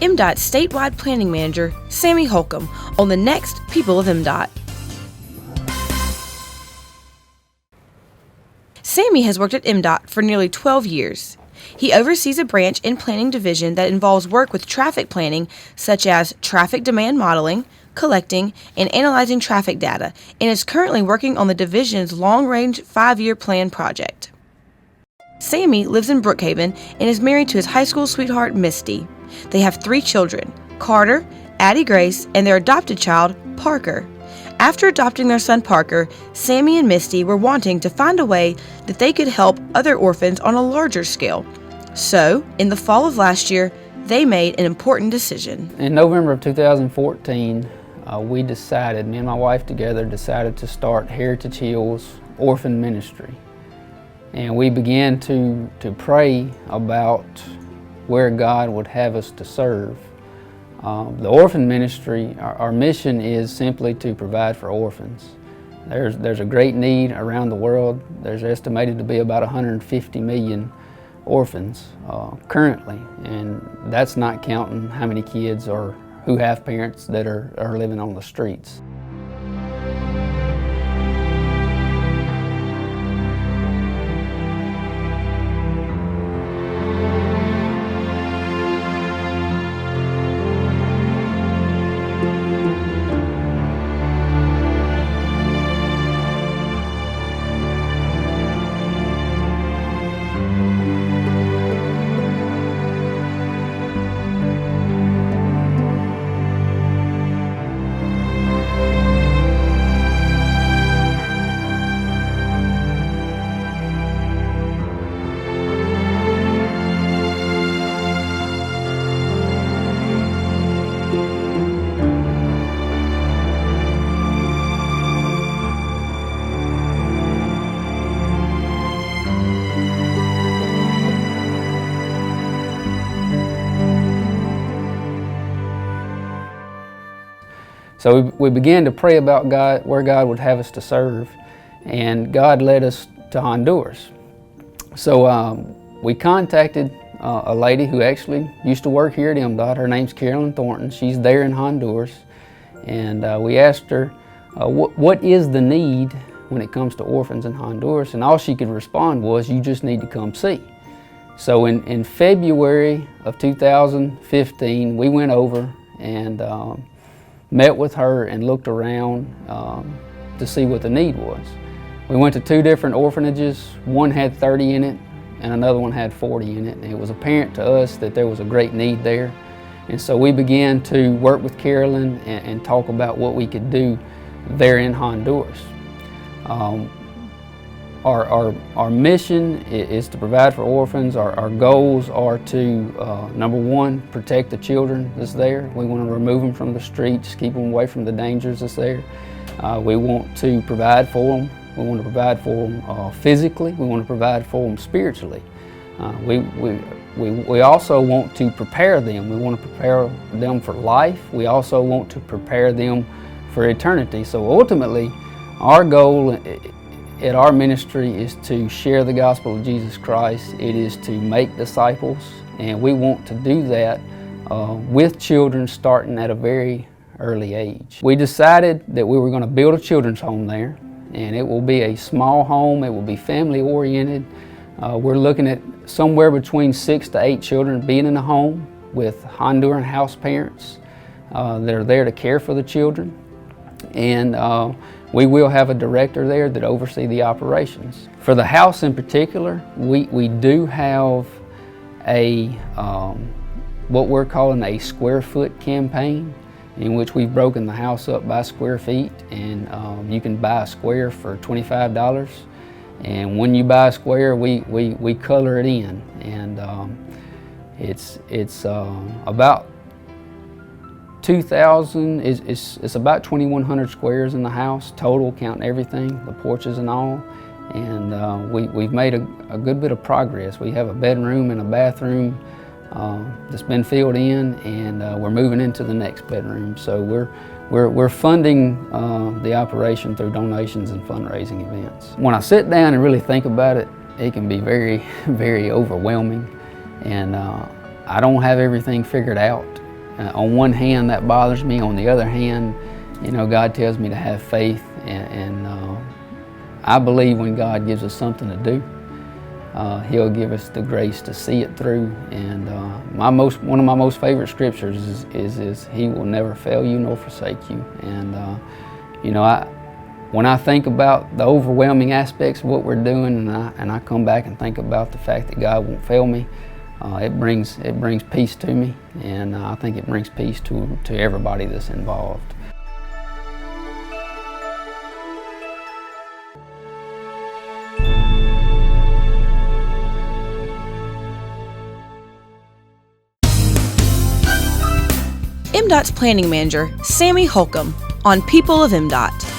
MDOT's statewide planning manager, Sammy Holcomb, on the next People of MDOT. Sammy has worked at MDOT for nearly 12 years. He oversees a branch in planning division that involves work with traffic planning, such as traffic demand modeling, collecting, and analyzing traffic data, and is currently working on the division's long-range 5-year plan project. Sammy lives in Brookhaven and is married to his high school sweetheart, Misty. They have 3 children, Carter, Addie Grace, and their adopted child, Parker. After adopting their son Parker, Sammy and Misty were wanting to find a way that they could help other orphans on a larger scale. So, in the fall of last year, they made an important decision. In November of 2014, we decided, me and my wife together, decided to start Heritage Hills Orphan Ministry. And we began to pray about where God would have us to serve. The orphan ministry, our mission is simply to provide for orphans. There's a great need around the world. There's estimated to be about 150 million orphans currently, and that's not counting how many kids or who have parents that are living on the streets. So we began to pray about God, where God would have us to serve, and God led us to Honduras. So we contacted a lady who actually used to work here at MDOT. Her name's Carolyn Thornton. She's there in Honduras, and we asked her, what is the need when it comes to orphans in Honduras? And all she could respond was, you just need to come see. So in February of 2015, we went over and met with her and looked around to see what the need was. We went to 2 different orphanages. One had 30 in it and another one had 40 in it. And it was apparent to us that there was a great need there. And so we began to work with Carolyn and talk about what we could do there in Honduras. Our mission is to provide for orphans. Our goals are to, number 1, protect the children that's there. We want to remove them from the streets, keep them away from the dangers that's there. We want to provide for them. We want to provide for them physically. We want to provide for them spiritually. We also want to prepare them. We want to prepare them for life. We also want to prepare them for eternity. So ultimately, our goal at our ministry is to share the gospel of Jesus Christ. It is to make disciples, and we want to do that with children starting at a very early age. We decided that we were going to build a children's home there, and it will be a small home. It will be family oriented. We're looking at somewhere between 6 to 8 children being in a home with Honduran house parents that are there to care for the children. And we will have a director there that oversees the operations. For the house in particular, we do have a what we're calling a square foot campaign, in which we've broken the house up by square feet, and you can buy a square for $25. And when you buy a square, we color it in, and it's about 2,000. It's about 2,100 squares in the house total, counting everything, the porches and all. And we've made a good bit of progress. We have a bedroom and a bathroom that's been filled in, and we're moving into the next bedroom. So we're funding the operation through donations and fundraising events. When I sit down and really think about it, it can be very, very overwhelming, and I don't have everything figured out. On one hand, that bothers me. On the other hand, God tells me to have faith, and I believe when God gives us something to do, He'll give us the grace to see it through. And one of my most favorite scriptures is He will never fail you nor forsake you. And when I think about the overwhelming aspects of what we're doing, and I come back and think about the fact that God won't fail me, it brings peace to me, and I think it brings peace to everybody that's involved. MDOT's planning manager, Sammy Holcomb, on People of MDOT.